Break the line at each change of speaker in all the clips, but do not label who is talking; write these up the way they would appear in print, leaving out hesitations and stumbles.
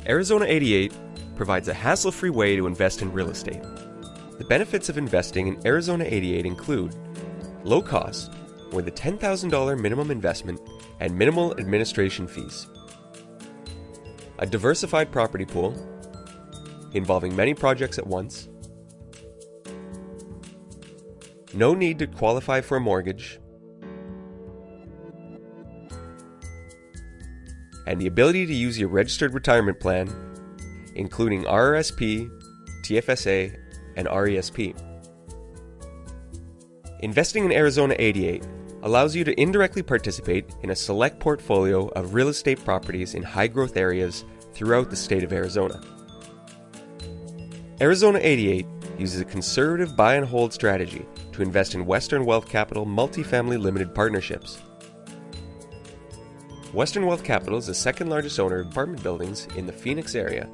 Arizona 88 provides a hassle-free way to invest in real estate. The benefits of investing in Arizona 88 include low cost, with a $10,000 minimum investment and minimal administration fees, a diversified property pool involving many projects at once, no need to qualify for a mortgage, and the ability to use your registered retirement plan, including RRSP, TFSA, and RESP. Investing in Arizona 88 allows you to indirectly participate in a select portfolio of real estate properties in high-growth areas throughout the state of Arizona. Arizona 88 uses a conservative buy-and-hold strategy to invest in Western Wealth Capital multifamily limited partnerships. Western Wealth Capital is the second largest owner of apartment buildings in the Phoenix area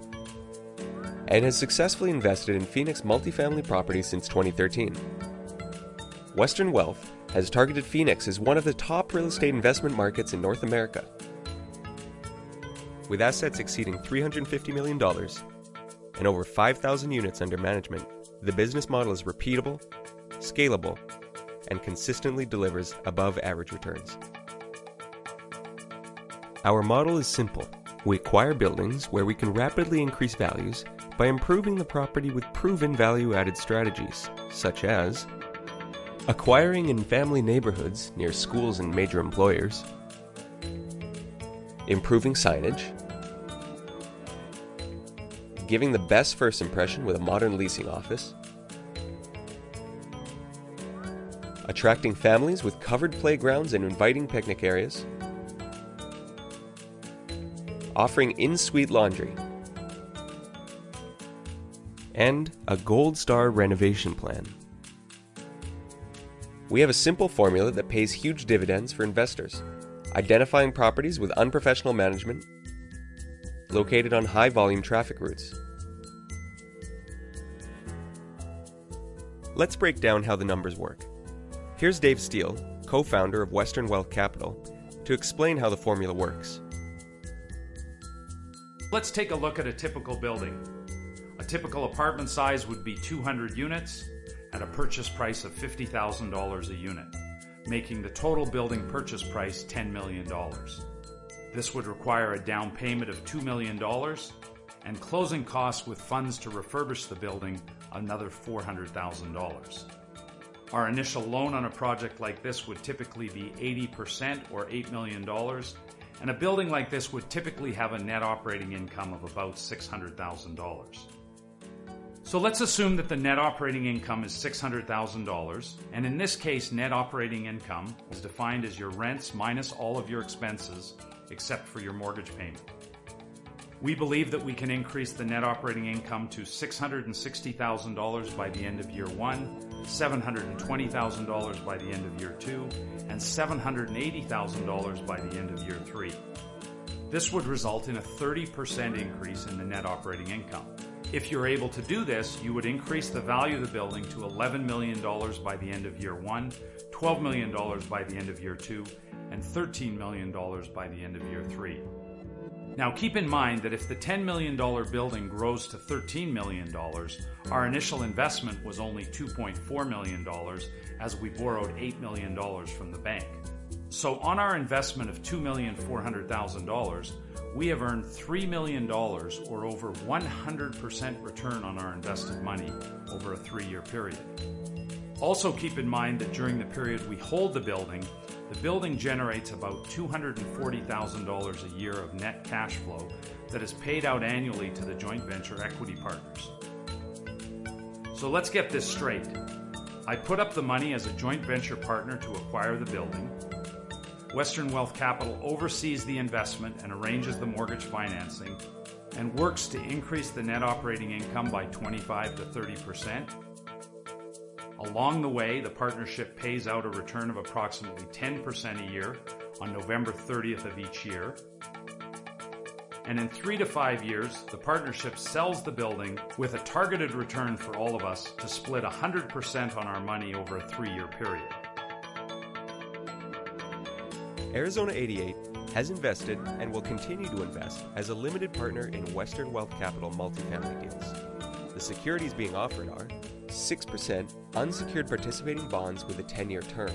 and has successfully invested in Phoenix multifamily properties since 2013. Western Wealth has targeted Phoenix as one of the top real estate investment markets in North America. With assets exceeding $350 million and over 5,000 units under management, the business model is repeatable, scalable, and consistently delivers above-average returns. Our model is simple. We acquire buildings where we can rapidly increase values by improving the property with proven value-added strategies, such as acquiring in family neighborhoods near schools and major employers, improving signage, giving the best first impression with a modern leasing office, attracting families with covered playgrounds and inviting picnic areas, offering in-suite laundry, and a Gold Star renovation plan. We have a simple formula that pays huge dividends for investors, identifying properties with unprofessional management, located on high-volume traffic routes. Let's break down how the numbers work. Here's Dave Steele, co-founder of Western Wealth Capital, to explain how the formula works.
Let's take a look at a typical building. A typical apartment size would be 200 units at a purchase price of $50,000 a unit, making the total building purchase price $10 million. This would require a down payment of $2 million and closing costs with funds to refurbish the building another $400,000. Our initial loan on a project like this would typically be 80% or $8 million, and a building like this would typically have a net operating income of about $600,000. So let's assume that the net operating income is $600,000, and in this case, net operating income is defined as your rents minus all of your expenses, except for your mortgage payment. We believe that we can increase the net operating income to $660,000 by the end of year one, $720,000 by the end of year two, and $780,000 by the end of year three. This would result in a 30% increase in the net operating income. If you're able to do this, you would increase the value of the building to $11 million by the end of year one, $12 million by the end of year two, and $13 million by the end of year three. Now keep in mind that if the $10 million building grows to $13 million, our initial investment was only $2.4 million as we borrowed $8 million from the bank. So on our investment of $2,400,000, we have earned $3 million or over 100% return on our invested money over a 3-year period. Also keep in mind that during the period we hold the building generates about $240,000 a year of net cash flow that is paid out annually to the joint venture equity partners. So let's get this straight. I put up the money as a joint venture partner to acquire the building. Western Wealth Capital oversees the investment and arranges the mortgage financing and works to increase the net operating income by 25 to 30%. Along the way, the partnership pays out a return of approximately 10% a year on November 30th of each year. And in 3 to 5 years, the partnership sells the building with a targeted return for all of us to split 100% on our money over a 3-year period.
Arizona 88 has invested and will continue to invest as a limited partner in Western Wealth Capital multifamily deals. The securities being offered are 6% unsecured participating bonds with a 10-year term.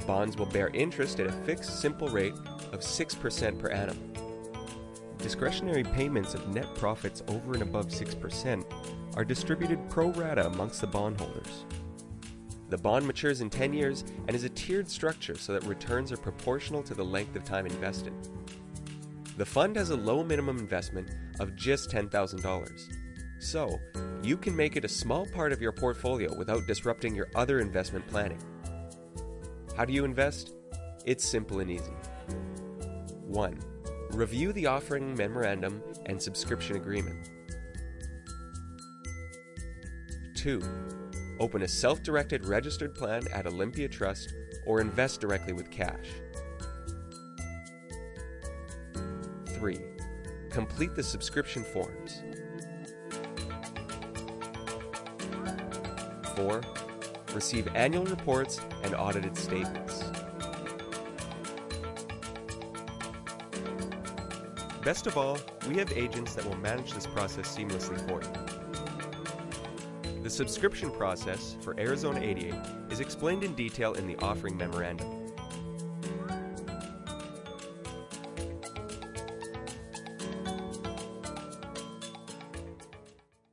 Bonds will bear interest at a fixed simple rate of 6% per annum. Discretionary payments of net profits over and above 6% are distributed pro rata amongst the bondholders. The bond matures in 10 years and is a tiered structure so that returns are proportional to the length of time invested. The fund has a low minimum investment of just $10,000, so you can make it a small part of your portfolio without disrupting your other investment planning. How do you invest? It's simple and easy. 1. Review the offering memorandum and subscription agreement. 2. Open a self-directed registered plan at Olympia Trust or invest directly with cash. 3. Complete the subscription forms. 4. Receive annual reports and audited statements. Best of all, we have agents that will manage this process seamlessly for you. The subscription process for Arizona 88 is explained in detail in the Offering Memorandum.